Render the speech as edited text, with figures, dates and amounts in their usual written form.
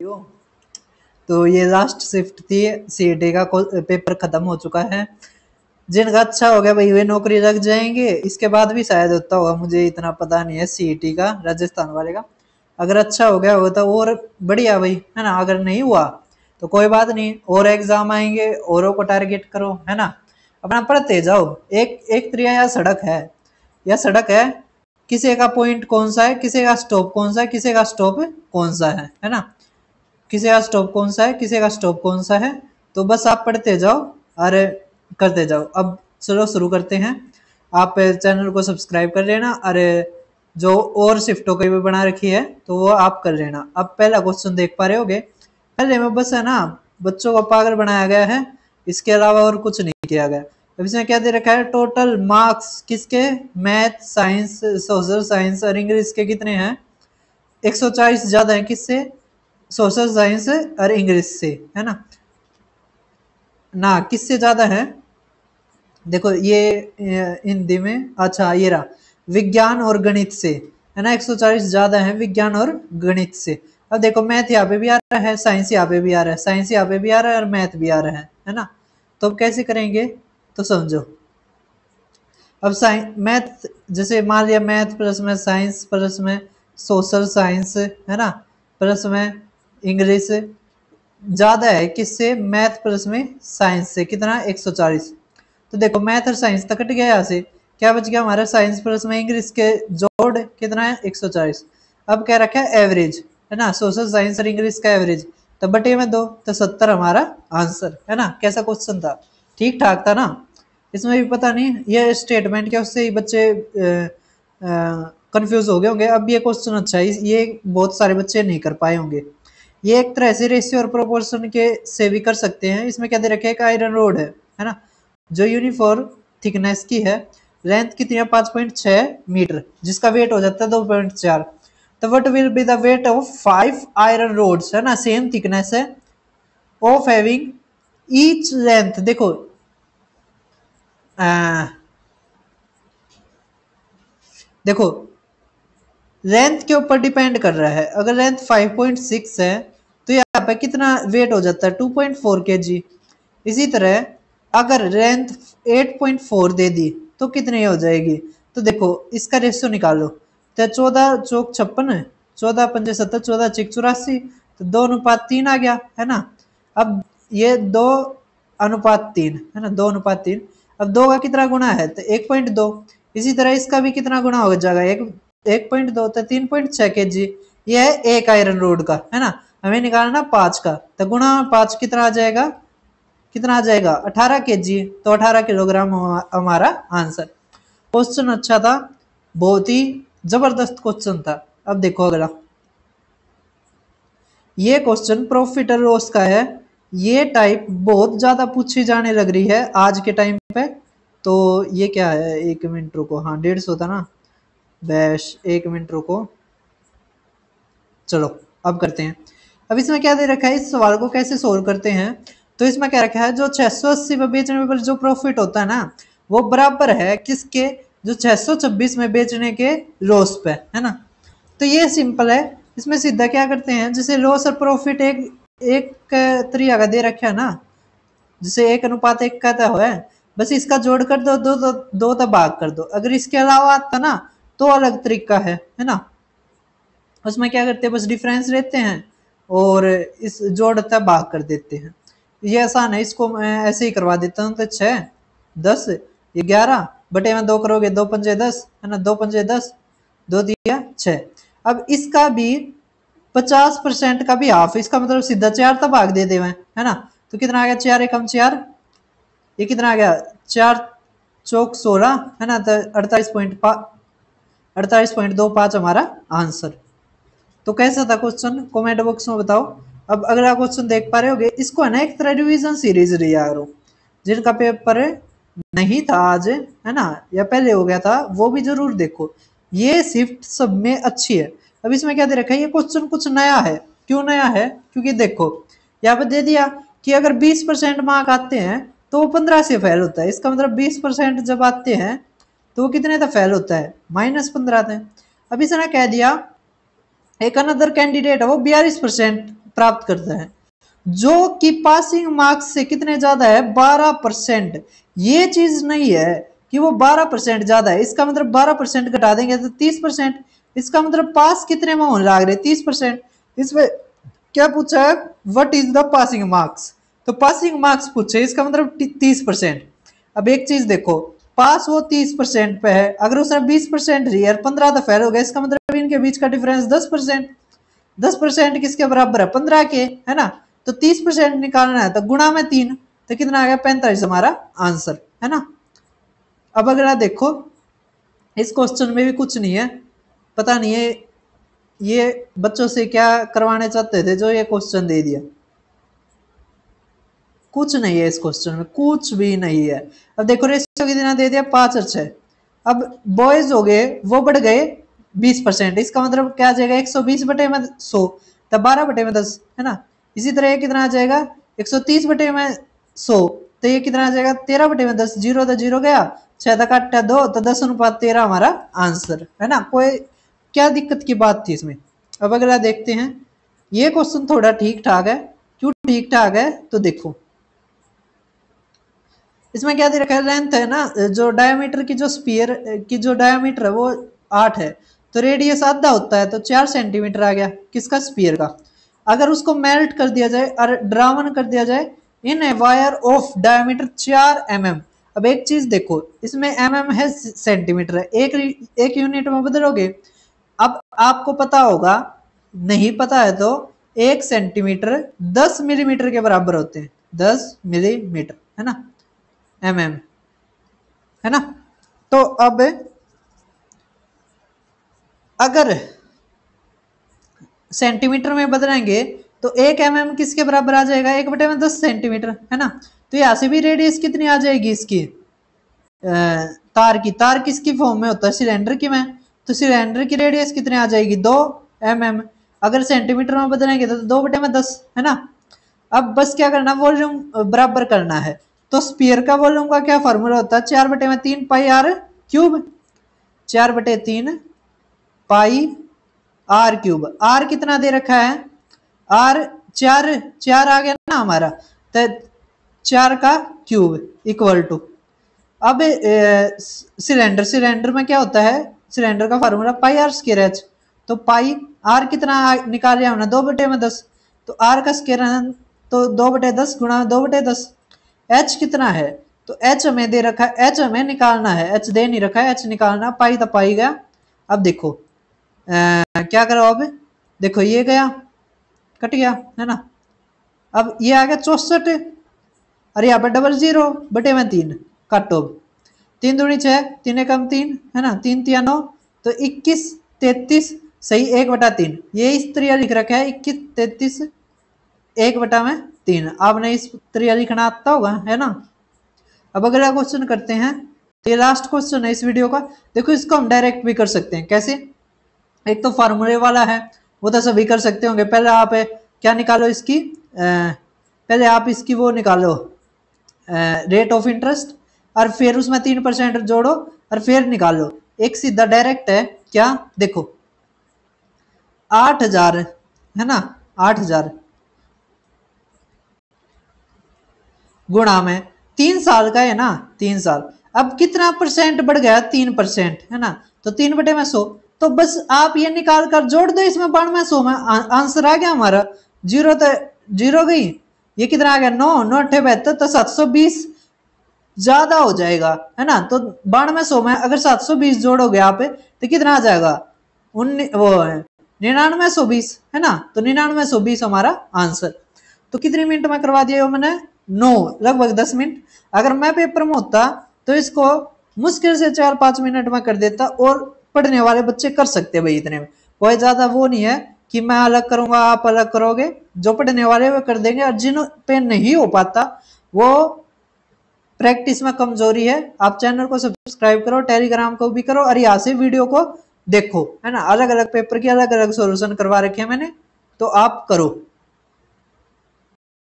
हो। तो ये लास्ट शिफ्ट थी, सीईटी का पेपर खत्म हो चुका है। जिनका अच्छा हो गया भाई वे नौकरी लग जाएंगे, इसके बाद भी शायद होता होगा, मुझे इतना पता नहीं है सीईटी का, राजस्थान वाले का। अगर अच्छा हो गया होगा तो और बढ़िया भाई, है ना। अगर नहीं हुआ तो कोई बात नहीं, और एग्जाम आएंगे, औरों को टारगेट करो, है ना। अपना पढ़ते जाओ। एक एक त्रिया या सड़क है, या सड़क है, किसी का पॉइंट कौन सा है, किसी का स्टॉप कौन सा है, किसी का स्टॉप कौन सा है ना। किसी का स्टॉप कौन सा है, किसी का स्टॉप कौन सा है। तो बस आप पढ़ते जाओ और करते जाओ। अब चलो शुरू करते हैं। आप चैनल को सब्सक्राइब कर लेना, अरे जो और शिफ्टों की भी बना रखी है तो वो आप कर लेना। अब पहला क्वेश्चन देख पा रहे होगे, पहले में बस है ना बच्चों को पागल बनाया गया है, इसके अलावा और कुछ नहीं किया गया। अब इसमें क्या दे रखा है, टोटल मार्क्स किसके, मैथ, साइंस, सोशल साइंस और इंग्लिश के कितने हैं, 140 ज्यादा है किससे, सोशल साइंस और इंग्लिश से, है ना। ना किससे ज्यादा है, देखो ये हिंदी में, अच्छा ये रहा विज्ञान और गणित से, है ना। 140 ज्यादा है विज्ञान और गणित से। अब देखो मैथ यहाँ पे भी आ रहा है, साइंस यहाँ पे भी आ रहा है, साइंस यहाँ पे भी आ रहा है और मैथ भी आ रहा है ना। तो अब कैसे करेंगे, तो समझो। अब साइंस मैथ, जैसे मान लिया मैथ प्लस में साइंस प्लस में सोशल साइंस, है ना, प्लस में इंग्लिश ज्यादा है किससे, मैथ प्लस में साइंस से, कितना 140। तो देखो मैथ और साइंस तक कट गया यहाँ से, क्या बच गया हमारा, साइंस प्लस में इंग्लिश के जोड़ कितना है 140। अब क्या रखा है एवरेज, है ना, सोशल साइंस और इंग्लिश का एवरेज, तो बटे में 2 तो 70 हमारा आंसर, है ना। कैसा क्वेश्चन था, ठीक ठाक था ना। इसमें भी पता नहीं ये स्टेटमेंट क्या, उससे ही बच्चे कंफ्यूज हो गए होंगे। अब ये क्वेश्चन अच्छा है, ये बहुत सारे बच्चे नहीं कर पाए होंगे। ये एक तरह से रेशियो और प्रोपोर्शन के से भी कर सकते हैं। इसमें क्या दे रखे है, एक आयरन रोड है ना, जो यूनिफॉर्म थिकनेस की है, लेंथ कितनी है 5.6 मीटर, जिसका वेट हो जाता है 2.4। तो what will be the weight of 5 iron rods, है ना, सेम थिकनेस है, ऑफ हैविंग ईच लेंथ, देखो देखो लेंथ के ऊपर डिपेंड कर रहा है। अगर लेंथ 5.6 है तो यहाँ पे कितना वेट हो जाता है 2.4 kg। इसी तरह अगर लेंथ 8.4 दे दी तो कितनी हो जाएगी, तो देखो इसका रेशियो निकालो। तो 14 चौक 56, 14 पंजे 70, 14 चिक 84, तो 2:3 आ गया, है ना। अब ये 2:3 है ना, 2:3। अब 2 का कितना गुना है, तो 1.2। इसी तरह इसका भी कितना गुना हो जाएगा, 1.2, तो 3.6 kg। ये है एक आयरन रोड का, है ना। हमें निकालना 5 का, तो गुना 5 कितना आ जाएगा, कितना आ जाएगा 18 kg, तो 18 किलोग्राम हमारा आंसर। क्वेश्चन अच्छा था, बहुत ही जबरदस्त क्वेश्चन था। अब देखो अगला, ये क्वेश्चन प्रॉफिट और लॉस का है। ये टाइप बहुत ज्यादा पूछी जाने लग रही है आज के टाइम पे। तो ये क्या है, 1 मिनट रुको, हाँ 150 था ना, बैश 1 मिनट रुको, चलो अब करते हैं। अब इसमें क्या दे रखा है, इस सवाल को कैसे सोल्व करते हैं। तो इसमें क्या रखा है, जो 680 में बेचने पर जो प्रॉफिट होता है ना, वो बराबर है किसके, जो 626 में बेचने के लॉस पे, है ना। तो ये सिंपल है। इसमें सीधा क्या करते हैं, जैसे लॉस और प्रॉफिट एक एक तरीका का दे रखा है ना, जैसे 1:1 का तो है, बस इसका जोड़ कर दो, दो तो भाग कर दो। अगर इसके अलावा आता ना तो अलग तरीका है ना। उसमें क्या करते हैं, बस डिफरेंस लेते हैं और इस जोड़ता भाग कर देते हैं। ये आसान है, इसको मैं ऐसे ही करवा देता हूँ। तो 6 10 ये 11 बटे में 2 करोगे, 2×5 = 10, है ना, 2×5 = 2 दिया 6। अब इसका भी 50% का भी हाफ, इसका मतलब सीधा 4 तक भाग दे देवे, है ना। तो कितना आ गया, 4×1 = 4, ये कितना आ गया 4 चौक 16, है ना। तो 48.25 हमारा आंसर। तो कैसा था क्वेश्चन, कमेंट बॉक्स में बताओ। अब अगला क्वेश्चन देख पा रहे होगे, इसको है ना एक तरह रिवीजन सीरीज लिया करो। जिनका पेपर नहीं था आज, है ना, या पहले हो गया था, वो भी जरूर देखो। ये शिफ्ट सब में अच्छी है। अब इसमें क्या दे रखा है, ये क्वेश्चन कुछ नया है। क्यों नया है, क्योंकि देखो यहाँ पे दे दिया कि अगर 20% मार्क आते हैं तो वो 15 से फेल होता है। इसका मतलब 20% जब आते हैं तो वो कितने तक फेल होता है, -15 थे। अब इसने कह दिया एक अनदर कैंडिडेट है वो 42% प्राप्त करता है, जो कि पासिंग मार्क्स से कितने ज्यादा है, 12%। ये चीज नहीं है कि वो 12% ज्यादा है, इसका मतलब 12% घटा देंगे तो 30%, इसका मतलब पास कितने में होने लग रहे, 30%। इसमें क्या पूछा है, what is the passing marks, तो पासिंग मार्क्स पूछे, इसका मतलब 30%। अब एक चीज देखो, पास वो 30% पे है, अगर उसने 20% दिया 15 तो फेल हो गया, इसका मतलब इनके बीच का डिफरेंस 10%। 10% किसके बराबर है, 15 के, है ना। तो 30% निकालना है तो गुणा में 3, तो कितना आ गया, 45 हमारा आंसर, है ना। अब अगला देखो, इस क्वेश्चन में भी कुछ नहीं है, पता नहीं है ये बच्चों से क्या करवाने चाहते थे जो ये क्वेश्चन दे दिया। कुछ नहीं है इस क्वेश्चन में, कुछ भी नहीं है। अब देखो रेशियो कितना दे दिया, 5 और 6। अब बॉयज हो गए वो बढ़ गए 20%, इसका मतलब क्या आ जाएगा, 120 बटे में 100, तब 12 बटे में 10, है ना। इसी तरह ये कितना आ जाएगा, 130 बटे में 100, तो ये कितना आ जाएगा, 13 बटे में 10, जीरो तो जीरो गया, 6 तक 8 2, तो 10:13 हमारा आंसर, है ना। कोई क्या दिक्कत की बात थी इसमें। अब अगला देखते हैं, ये क्वेश्चन थोड़ा ठीक ठाक है। क्यों ठीक ठाक है, तो देखो इसमें क्या दे रखा है, लेंथ है ना, जो डायमीटर की जो स्पीयर की जो डायमीटर है वो 8 है, तो रेडियस आधा होता है, तो 4 सेंटीमीटर आ गया किसका, स्पीयर का। अगर उसको मेल्ट कर दिया जाए और ड्रावन कर दिया जाए इन a wire of diameter 4 mm। अब एक चीज देखो, इसमें mm है, सेंटीमीटर है, एक यूनिट में बदलोगे। अब आपको पता होगा, नहीं पता है तो 1 सेंटीमीटर 10 मिलीमीटर के बराबर होते हैं, 10 मिलीमीटर, है ना, mm, है ना। तो अब अगर सेंटीमीटर में बदलेंगे तो 1 mm किसके बराबर आ जाएगा, 1/10 सेंटीमीटर, है ना। तो यहाँ से भी रेडियस कितनी आ जाएगी इसकी, तार किसकी फॉर्म में होता है, सिलेंडर की में, तो सिलेंडर की रेडियस कितनी आ जाएगी, 2 mm। अगर सेंटीमीटर में बदलेंगे तो 2/10, है ना। अब बस क्या करना, वॉल्यूम बराबर करना है, तो स्पीयर का वॉल्यूम का क्या फॉर्मूला होता है, 4/3 pi r cube, 4/3 pi r cube. R कितना दे रखा है, आर 4 आ गया ना हमारा, तो 4 का क्यूब इक्वल टू, अब सिलेंडर में क्या होता है, सिलेंडर का formula pi r square h, तो पाई आर कितना निकाल हमने, 2/10, तो आर का स्क्वायर तो 2/10 गुणा 2/10। एच कितना है, तो एच हमें दे रखा है, एच हमें निकालना है, एच दे नहीं रखा है, एच निकालना, पाई तो पाई गया। अब देखो क्या करो, अब देखो ये गया कट गया, है ना। अब ये आ गया 64, और यहाँ पर 00/3 काटो, 3 दूनी 6, 3 एकम 3, है ना, 3 तिया 9, तो 21 33 सही 1/3, ये इस तरह लिख रखा है 21 33 1/3। आपने इस तरह लिखना आता होगा, है ना। अब अगला क्वेश्चन करते हैं, तो ये लास्ट क्वेश्चन है इस वीडियो का। देखो इसको हम डायरेक्ट भी कर सकते हैं, कैसे, एक तो फार्मूले वाला है, वो तो सभी कर सकते होंगे। पहले आप क्या निकालो इसकी, पहले आप इसकी वो निकालो रेट ऑफ इंटरेस्ट, और फिर उसमें 3% जोड़ो और फिर निकालो। एक सीधा डायरेक्ट है, क्या देखो 8,000, है ना, 8,000 गुणा में 3 साल का है ना, 3 साल। अब कितना परसेंट बढ़ गया, 3%, है ना, तो 3/100। तो बस आप ये निकाल कर जोड़ दो इसमें 92 में, आंसर आ गया हमारा। जीरो तो जीरो गई, ये कितना आ गया, 9 तो 720 ज्यादा हो जाएगा, है ना। तो 92 में अगर 720 जोड़ोगे आप तो कितना आ जाएगा, 9920, है ना। तो 9920 हमारा आंसर। तो कितने मिनट में करवा दिया मैंने, 9, लगभग 10 मिनट। अगर मैं पेपर में होता तो इसको मुश्किल से 4-5 मिनट में कर देता, और पढ़ने वाले बच्चे कर सकते भाई इतने में। कोई ज्यादा वो नहीं है कि मैं अलग करूंगा आप अलग करोगे, जो पढ़ने वाले वो कर देंगे, और जिन पे नहीं हो पाता वो प्रैक्टिस में कमजोरी है। आप चैनल को सब्सक्राइब करो, टेलीग्राम को भी करो, और यहाँ से वीडियो को देखो, है ना। अलग अलग पेपर की अलग अलग सॉल्यूशन करवा रखे हैं मैंने, तो आप करो।